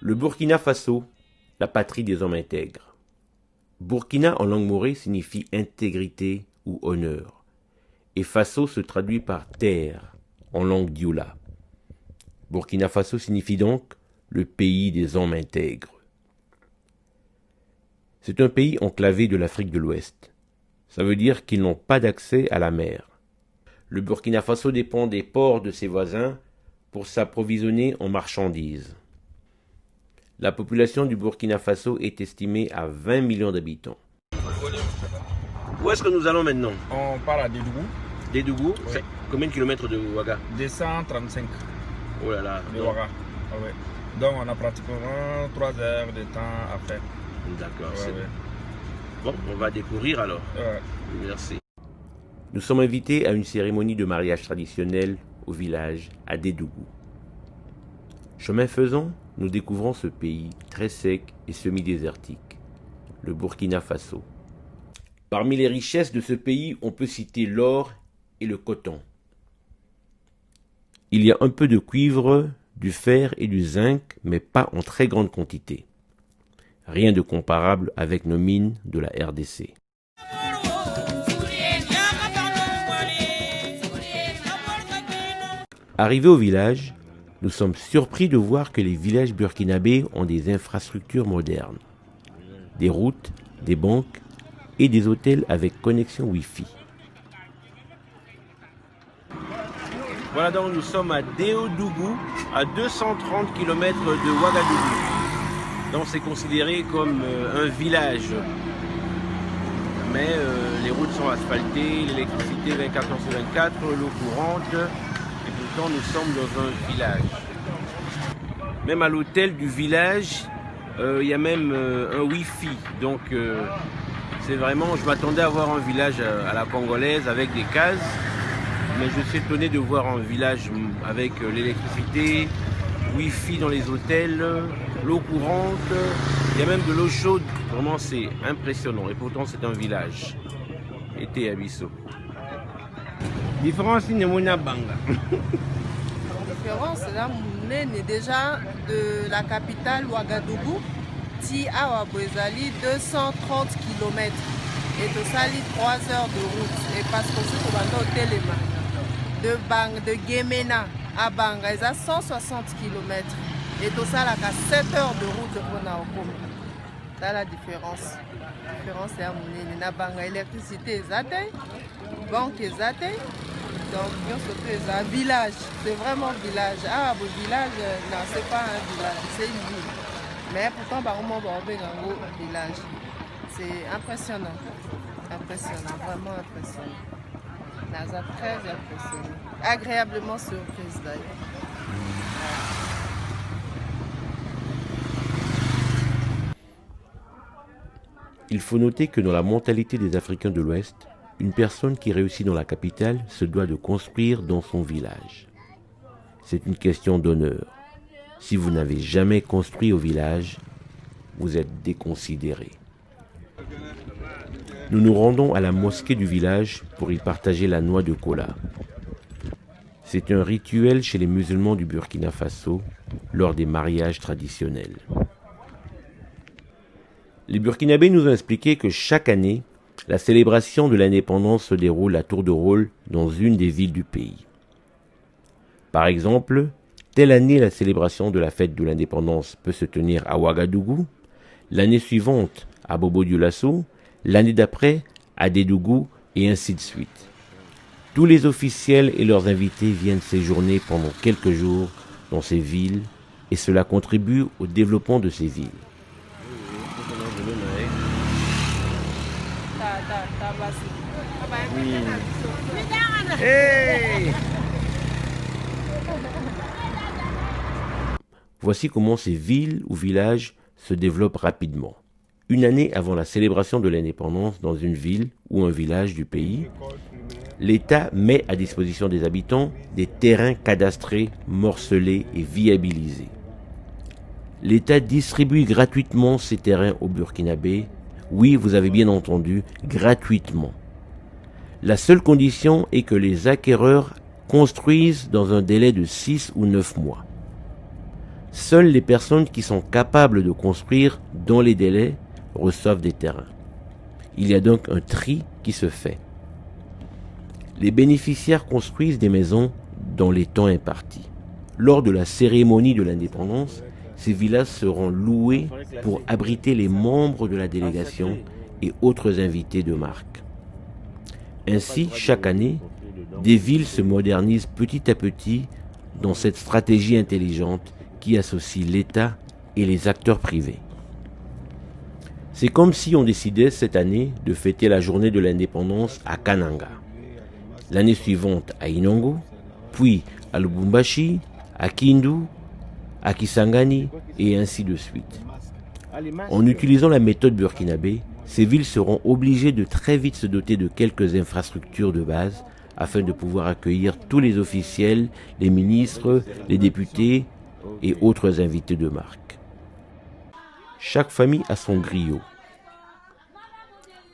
Le Burkina Faso, la patrie des hommes intègres. Burkina en langue morée signifie intégrité ou honneur, et Faso se traduit par terre en langue dioula. Burkina Faso signifie donc le pays des hommes intègres. C'est un pays enclavé de l'Afrique de l'Ouest. Ça veut dire qu'ils n'ont pas d'accès à la mer. Le Burkina Faso dépend des ports de ses voisins pour s'approvisionner en marchandises. La population du Burkina Faso est estimée à 20 millions d'habitants. Où est-ce que nous allons maintenant? On part à Dédougou. Dédougou, Oui. Combien de kilomètres de Ouaga? 235 Oh là là. de Ouaga. Ah ouais. Donc on a pratiquement 3 heures de temps à faire. D'accord, Ouais, c'est ouais. bon. On va découvrir alors. Ouais. Merci. Nous sommes invités à une cérémonie de mariage traditionnelle au village à Dédougou. Chemin faisant, nous découvrons ce pays très sec et semi-désertique, le Burkina Faso. Parmi les richesses de ce pays, on peut citer l'or et le coton. Il y a un peu de cuivre, du fer et du zinc, mais pas en très grande quantité. Rien de comparable avec nos mines de la RDC. Arrivés au village, nous sommes surpris de voir que les villages burkinabés ont des infrastructures modernes. Des routes, des banques et des hôtels avec connexion Wi-Fi. Voilà donc nous sommes à Déodougou, à 230 km de Ouagadougou. Donc c'est considéré comme un village. Mais les routes sont asphaltées, l'électricité 24h/24, l'eau courante. Et pourtant nous sommes dans un village. Même à l'hôtel du village, il y a même un Wi-Fi. Donc c'est vraiment, je m'attendais à voir un village à la congolaise avec des cases. Mais je suis étonné de voir un village avec l'électricité, Wi-Fi dans les hôtels, l'eau courante, il y a même de l'eau chaude. Vraiment, c'est impressionnant. Et pourtant, c'est un village. Été à Bissau. Différence in Mona Banga. La différence, là, on est déjà de la capitale Ouagadougou, ti à Wabouezali, 230 km. Et de Sali, 3 heures de route. Et parce que c'est au Téléma. De Bang, de Guémena à Banga, ils ont 160 km. Et tout ça, là, 7 heures de route pour Naokom. C'est la différence. La différence, c'est à mon Banga, l'électricité est atteinte, banque est atteinte. Donc, c'est un village. C'est vraiment un village. Ah, le village, non, c'est pas un village, c'est une ville. Mais pourtant, on va un village. C'est impressionnant. Impressionnant, vraiment impressionnant. Naza très impressionné. Agréablement surprise d'ailleurs. Il faut noter que dans la mentalité des Africains de l'Ouest, une personne qui réussit dans la capitale se doit de construire dans son village. C'est une question d'honneur. Si vous n'avez jamais construit au village, vous êtes déconsidéré. Nous nous rendons à la mosquée du village pour y partager la noix de kola. C'est un rituel chez les musulmans du Burkina Faso lors des mariages traditionnels. Les Burkinabés nous ont expliqué que chaque année, la célébration de l'indépendance se déroule à tour de rôle dans une des villes du pays. Par exemple, telle année la célébration de la fête de l'indépendance peut se tenir à Ouagadougou, l'année suivante à Bobo-Dioulasso, l'année d'après à Dédougou et ainsi de suite. Tous les officiels et leurs invités viennent séjourner pendant quelques jours dans ces villes et cela contribue au développement de ces villes. Hey! Voici comment ces villes ou villages se développent rapidement. Une année avant la célébration de l'indépendance dans une ville ou un village du pays, l'État met à disposition des habitants des terrains cadastrés, morcelés et viabilisés. L'État distribue gratuitement ces terrains aux Burkinabés. Oui, vous avez bien entendu, gratuitement. La seule condition est que les acquéreurs construisent dans un délai de 6 ou 9 mois. Seules les personnes qui sont capables de construire dans les délais reçoivent des terrains. Il y a donc un tri qui se fait. Les bénéficiaires construisent des maisons dans les temps impartis. Lors de la cérémonie de l'indépendance, ces villas seront louées pour abriter les membres de la délégation et autres invités de marque. Ainsi, chaque année, des villes se modernisent petit à petit dans cette stratégie intelligente qui associe l'État et les acteurs privés. C'est comme si on décidait cette année de fêter la journée de l'indépendance à Kananga, l'année suivante à Inongo, puis à Lubumbashi, à Kindu, à Kisangani et ainsi de suite. En utilisant la méthode burkinabé, ces villes seront obligées de très vite se doter de quelques infrastructures de base afin de pouvoir accueillir tous les officiels, les ministres, les députés et autres invités de marque. Chaque famille a son griot.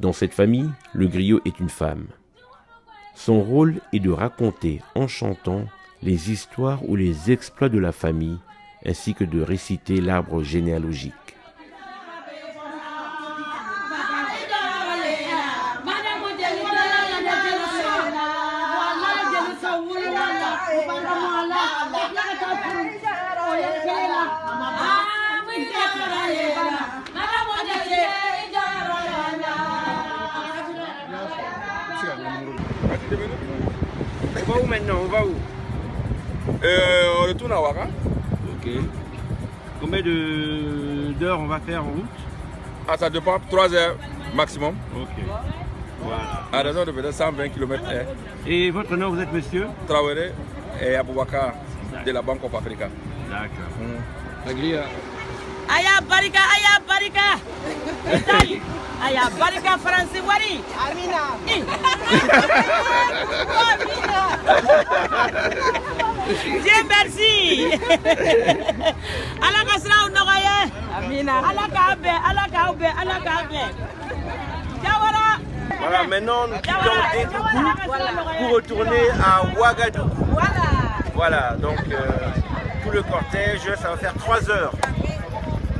Dans cette famille, le griot est une femme. Son rôle est de raconter en chantant les histoires ou les exploits de la famille ainsi que de réciter l'arbre généalogique. On va où maintenant? On va où? On retourne à Ouaga. Ok. Combien d'heures on va faire en route? Ah, ça dépend, 3 heures maximum. Ok. Voilà. À raison de peut-être 120 km/h. Et votre nom, vous êtes monsieur? Traoré et Aboubakar de la Banque of Africa. D'accord. La grille. Aya barika, aya barika. Italie. Aya barika français wari. Amina. Dieu merci. Ala kasra unoye. Amina. Ala kabe, ala kabe, ala kabe. Jawara. Voilà, maintenant nous quittons Dédougou pour retourner à Ouagadougou. Voilà, donc tout le cortège, ça va faire 3 heures.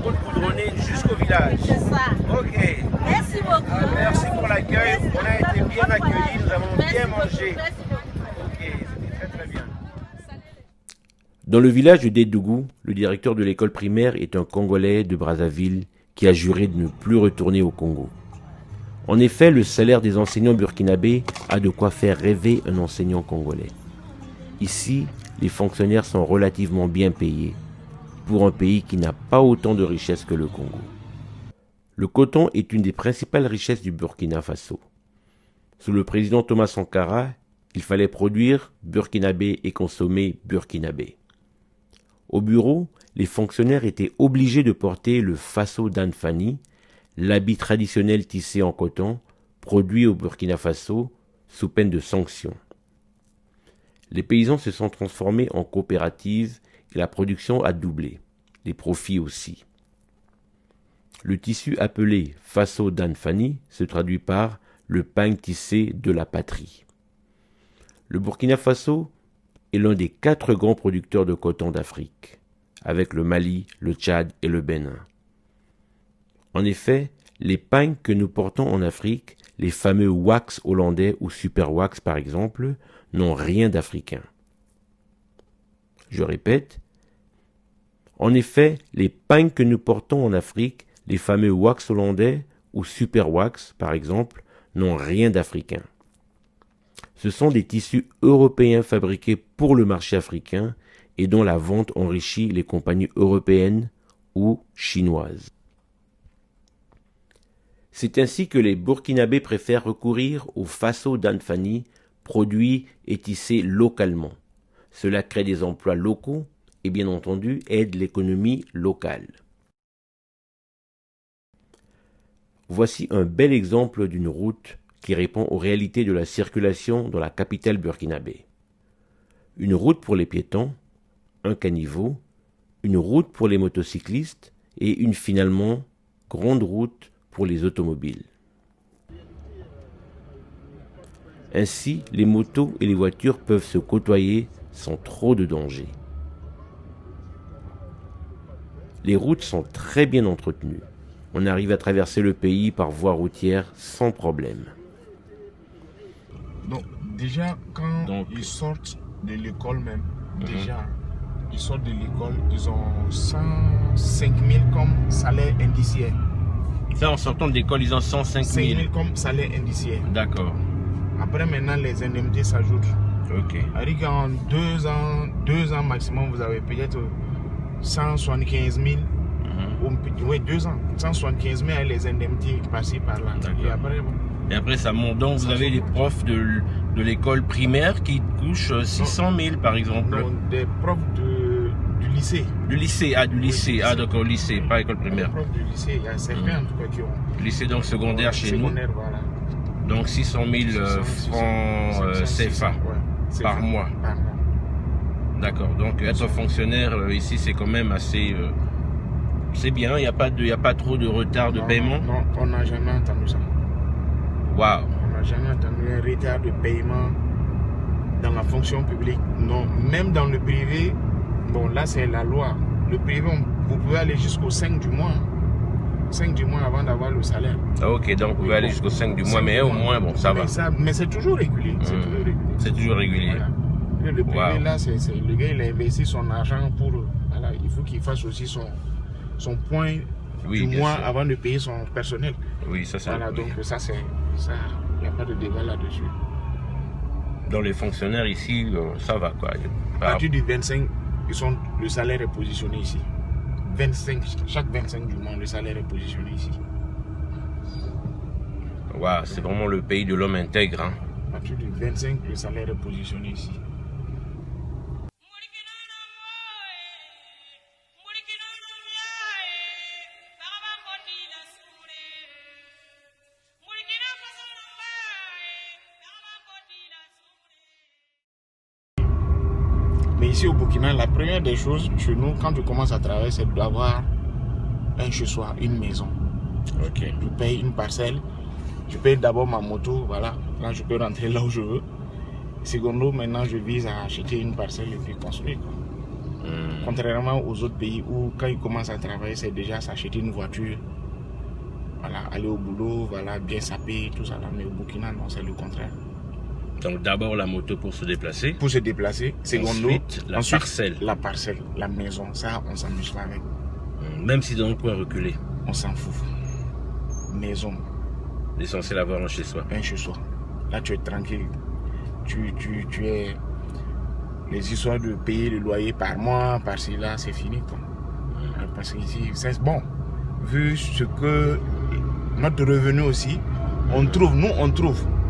Pour goudronner jusqu'au village. C'est ça. Ok. Merci beaucoup. Merci pour l'accueil. On a été bien accueillis, nous avons bien mangé. Merci beaucoup. Ok, c'était très très bien. Dans le village de Dédougou, le directeur de l'école primaire est un Congolais de Brazzaville qui a juré de ne plus retourner au Congo. En effet, le salaire des enseignants burkinabés a de quoi faire rêver un enseignant congolais. Ici, les fonctionnaires sont relativement bien payés pour un pays qui n'a pas autant de richesses que le Congo. Le coton est une des principales richesses du Burkina Faso. Sous le président Thomas Sankara, il fallait produire burkinabé et consommer burkinabé. Au bureau, les fonctionnaires étaient obligés de porter le faso d'Anfani, l'habit traditionnel tissé en coton, produit au Burkina Faso sous peine de sanctions. Les paysans se sont transformés en coopératives et la production a doublé, les profits aussi. Le tissu appelé faso d'Anfani se traduit par le pain tissé de la patrie. Le Burkina Faso est l'un des 4 grands producteurs de coton d'Afrique, avec le Mali, le Tchad et le Bénin. En effet, les pagnes que nous portons en Afrique, les fameux wax hollandais ou super wax par exemple, n'ont rien d'africain. Je répète, en effet, les pagnes que nous portons en Afrique, les fameux wax hollandais ou super wax par exemple, n'ont rien d'africain. Ce sont des tissus européens fabriqués pour le marché africain et dont la vente enrichit les compagnies européennes ou chinoises. C'est ainsi que les Burkinabés préfèrent recourir au faso d'Anfani, produit et tissé localement. Cela crée des emplois locaux et bien entendu aide l'économie locale. Voici un bel exemple d'une route qui répond aux réalités de la circulation dans la capitale burkinabé. Une route pour les piétons, un caniveau, une route pour les motocyclistes et une finalement grande route pour les automobiles. Ainsi, les motos et les voitures peuvent se côtoyer sans trop de danger. Les routes sont très bien entretenues. On arrive à traverser le pays par voie routière sans problème. Donc, déjà, quand ils sortent de l'école même, ils sortent de l'école, ils ont 105 000 comme salaire indiciaire. Ça, en sortant de l'école, ils ont 105 000. 5 000 comme salaire indiciaire. D'accord. Après, maintenant, les indemnités s'ajoutent. Ok. C'est-à-dire qu'en 2 ans maximum, vous avez peut-être 175 000. Oui, 2 ans. 175 000 avec les indemnités par-ci, par-là. Et après, ça monte. Donc, vous avez les profs de l'école primaire qui touchent 600 000, par exemple. Non, des profs du lycée. Du lycée, du lycée. Oui, Ah, d'accord, lycée, pas école primaire. Les profs du lycée, il y a certains en tout cas qui ont. Lycée, donc secondaire chez nous. Voilà. Donc 600 000 francs CFA par mois. D'accord. Donc être fonctionnaire ici, c'est quand même assez. C'est bien. Il n'y a pas trop de retard de paiement. Non, on n'a jamais entendu ça. Waouh. On n'a jamais entendu un retard de paiement dans la fonction publique. Non, même dans le privé. Bon, là c'est la loi. Le privé, vous pouvez aller jusqu'au 5 du mois. 5 du mois avant d'avoir le salaire. Ah, ok, donc vous pouvez aller jusqu'au 5 du mois, mais au moins, bon, ça va. Mais c'est toujours régulier. C'est toujours régulier. Voilà. Le privé, là, le gars, il a investi son argent pour. Voilà, il faut qu'il fasse aussi son point du mois avant de payer son personnel. Oui, ça c'est. Voilà, donc ça, il n'y a pas de débat là-dessus. Dans les fonctionnaires ici, ça va quoi. À partir du 25, le salaire est positionné ici. Chaque 25 du mois, le salaire est positionné ici. Waouh, c'est vraiment le pays de l'homme intègre. Hein. À partir du 25, le salaire est positionné ici. Mais ici au Burkina, la première des choses chez nous, quand tu commences à travailler, c'est d'avoir un chez-soi, une maison. Ok. Je paye une parcelle, je paye d'abord ma moto, voilà. Là, je peux rentrer là où je veux. Secondo, maintenant, je vise à acheter une parcelle et puis construire. Contrairement aux autres pays où, quand ils commencent à travailler, c'est déjà s'acheter une voiture. Voilà, aller au boulot, voilà, bien saper, tout ça. Là. Mais au Burkina, non, c'est le contraire. Donc d'abord la moto pour se déplacer. Pour se déplacer. Secondo, ensuite la parcelle, la maison. Ça, on s'amuse pas avec. Même si dans le coin reculé. On s'en fout. Maison. L'essentiel d'avoir un chez soi. Un chez soi. Là, tu es tranquille. Tu es. Les histoires de payer le loyer par mois, par-ci, là, c'est fini. Quoi. Parce qu'ici, c'est bon. Vu ce que notre revenu aussi, on trouve.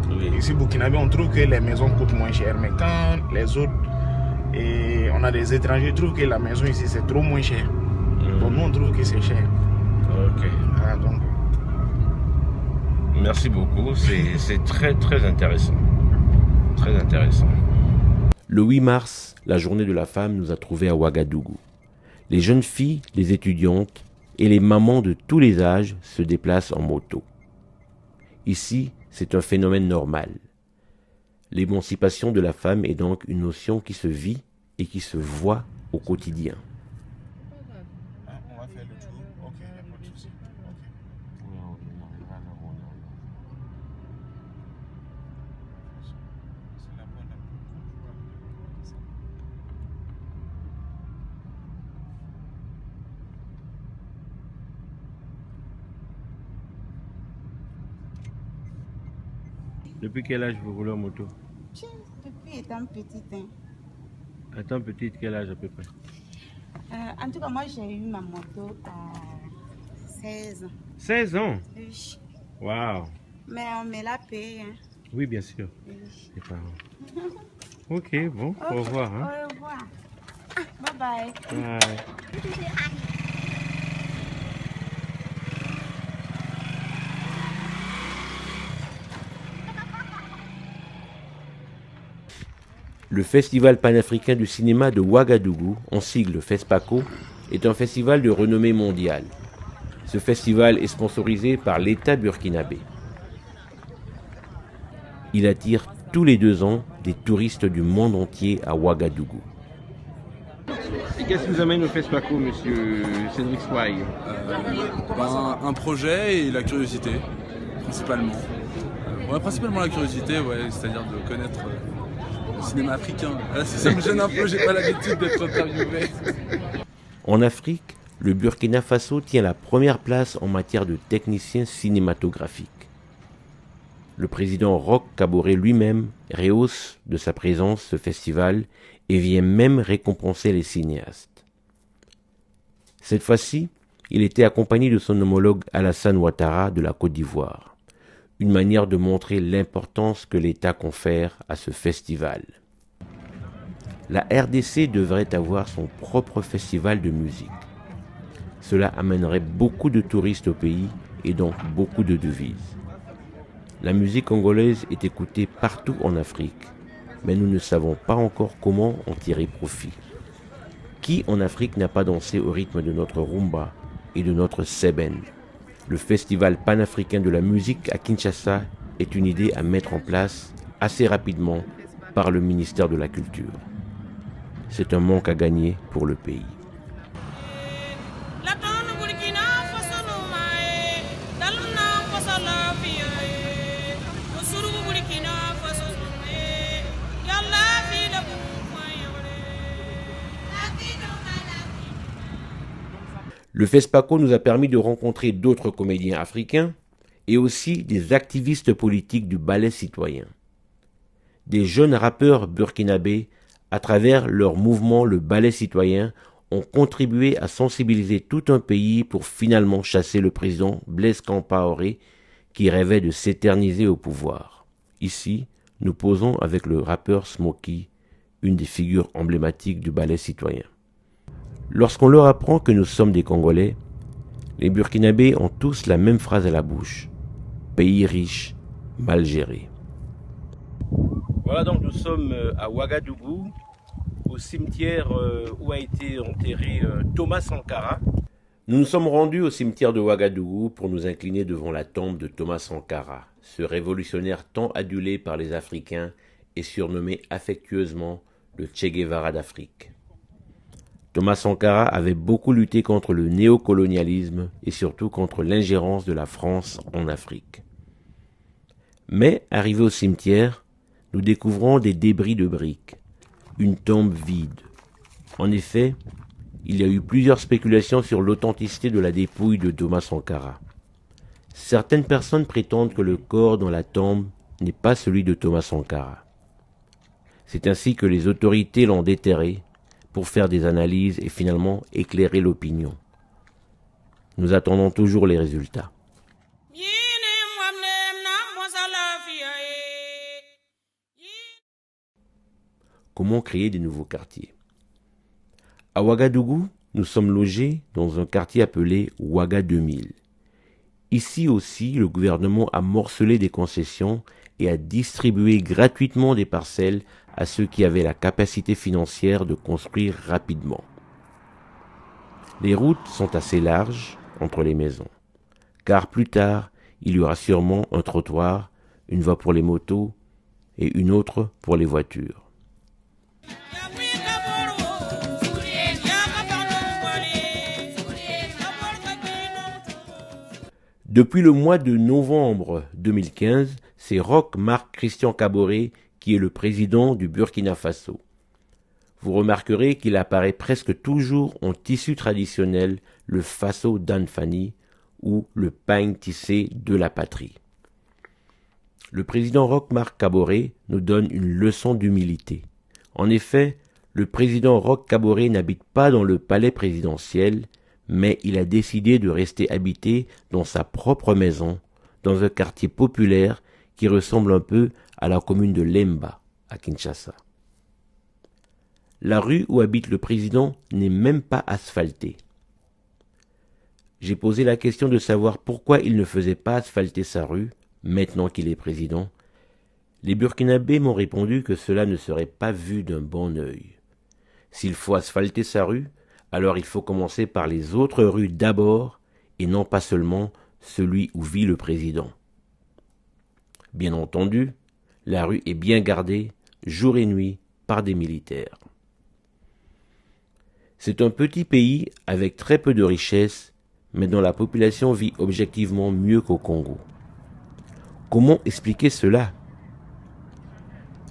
Oui. Ici, Burkinabé, on trouve que les maisons coûtent moins cher. Mais quand les autres, et on a des étrangers, trouvent que la maison ici, c'est trop moins cher. Donc nous, on trouve que c'est cher. Ok. Voilà, donc. Merci beaucoup. C'est très, très intéressant. Très intéressant. Le 8 mars, la journée de la femme nous a trouvés à Ouagadougou. Les jeunes filles, les étudiantes et les mamans de tous les âges se déplacent en moto. Ici, c'est un phénomène normal. L'émancipation de la femme est donc une notion qui se vit et qui se voit au quotidien. On va faire le tour. Ok, il n'y a pas de souci. Depuis quel âge vous roulez en moto? Depuis étant petite. Hein. Étant petite, quel âge à peu près? En tout cas, moi j'ai eu ma moto à 16 ans. 16 ans? Oui. Waouh! Mais on me l'a payé. Hein. Oui, bien sûr. Oui. Les parents. Ok, bon, au revoir. Hein. Au revoir. Bye bye. Bye. Le Festival panafricain du cinéma de Ouagadougou, en sigle FESPACO, est un festival de renommée mondiale. Ce festival est sponsorisé par l'État burkinabé. Il attire tous les 2 ans des touristes du monde entier à Ouagadougou. Qu'est-ce qui vous amène au FESPACO, monsieur Cédric Sway? Un projet et la curiosité, principalement. Ouais, principalement la curiosité, ouais, c'est-à-dire de connaître le cinéma africain. Là, ça me gêne un peu, j'ai pas l'habitude d'être interviewé. En Afrique, le Burkina Faso tient la première place en matière de techniciens cinématographiques. Le président Roch Kaboré lui-même rehausse de sa présence ce festival et vient même récompenser les cinéastes. Cette fois-ci, il était accompagné de son homologue Alassane Ouattara de la Côte d'Ivoire, une manière de montrer l'importance que l'État confère à ce festival. La RDC devrait avoir son propre festival de musique. Cela amènerait beaucoup de touristes au pays et donc beaucoup de devises. La musique congolaise est écoutée partout en Afrique, mais nous ne savons pas encore comment en tirer profit. Qui en Afrique n'a pas dansé au rythme de notre rumba et de notre seben? Le festival panafricain de la musique à Kinshasa est une idée à mettre en place assez rapidement par le ministère de la Culture. C'est un manque à gagner pour le pays. Le FESPACO nous a permis de rencontrer d'autres comédiens africains et aussi des activistes politiques du ballet citoyen. Des jeunes rappeurs burkinabés, à travers leur mouvement Le Ballet Citoyen, ont contribué à sensibiliser tout un pays pour finalement chasser le président Blaise Compaoré qui rêvait de s'éterniser au pouvoir. Ici, nous posons avec le rappeur Smokey, une des figures emblématiques du ballet citoyen. Lorsqu'on leur apprend que nous sommes des Congolais, les Burkinabés ont tous la même phrase à la bouche. Pays riche, mal géré. Voilà, donc nous sommes à Ouagadougou, au cimetière où a été enterré Thomas Sankara. Nous nous sommes rendus au cimetière de Ouagadougou pour nous incliner devant la tombe de Thomas Sankara, ce révolutionnaire tant adulé par les Africains et surnommé affectueusement le Che Guevara d'Afrique. Thomas Sankara avait beaucoup lutté contre le néocolonialisme et surtout contre l'ingérence de la France en Afrique. Mais, arrivé au cimetière, nous découvrons des débris de briques, une tombe vide. En effet, il y a eu plusieurs spéculations sur l'authenticité de la dépouille de Thomas Sankara. Certaines personnes prétendent que le corps dans la tombe n'est pas celui de Thomas Sankara. C'est ainsi que les autorités l'ont déterré pour faire des analyses et finalement éclairer l'opinion. Nous attendons toujours les résultats. Comment créer des nouveaux quartiers? À Ouagadougou, nous sommes logés dans un quartier appelé Ouaga 2000. Ici aussi, le gouvernement a morcelé des concessions et a distribué gratuitement des parcelles à ceux qui avaient la capacité financière de construire rapidement. Les routes sont assez larges entre les maisons, car plus tard, il y aura sûrement un trottoir, une voie pour les motos et une autre pour les voitures. Depuis le mois de novembre 2015, c'est Roch Marc Christian Kaboré qui est le président du Burkina Faso. Vous remarquerez qu'il apparaît presque toujours en tissu traditionnel, le faso d'Anfani ou le pagne tissé de la patrie. Le président Roch Marc Kaboré nous donne une leçon d'humilité. En effet, le président Roch Kaboré n'habite pas dans le palais présidentiel, mais il a décidé de rester habité dans sa propre maison, dans un quartier populaire qui ressemble un peu à la commune de Lemba, à Kinshasa. La rue où habite le président n'est même pas asphaltée. J'ai posé la question de savoir pourquoi il ne faisait pas asphalter sa rue, maintenant qu'il est président. Les Burkinabés m'ont répondu que cela ne serait pas vu d'un bon œil. S'il faut asphalter sa rue, alors il faut commencer par les autres rues d'abord et non pas seulement celui où vit le président. Bien entendu, la rue est bien gardée, jour et nuit, par des militaires. C'est un petit pays avec très peu de richesses, mais dont la population vit objectivement mieux qu'au Congo. Comment expliquer cela?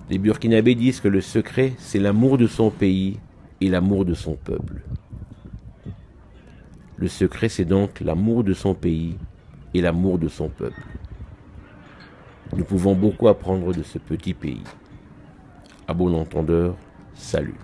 Les Burkinabés disent que le secret, c'est l'amour de son pays et l'amour de son peuple. Le secret, c'est donc l'amour de son pays et l'amour de son peuple. Nous pouvons beaucoup apprendre de ce petit pays. À bon entendeur, salut.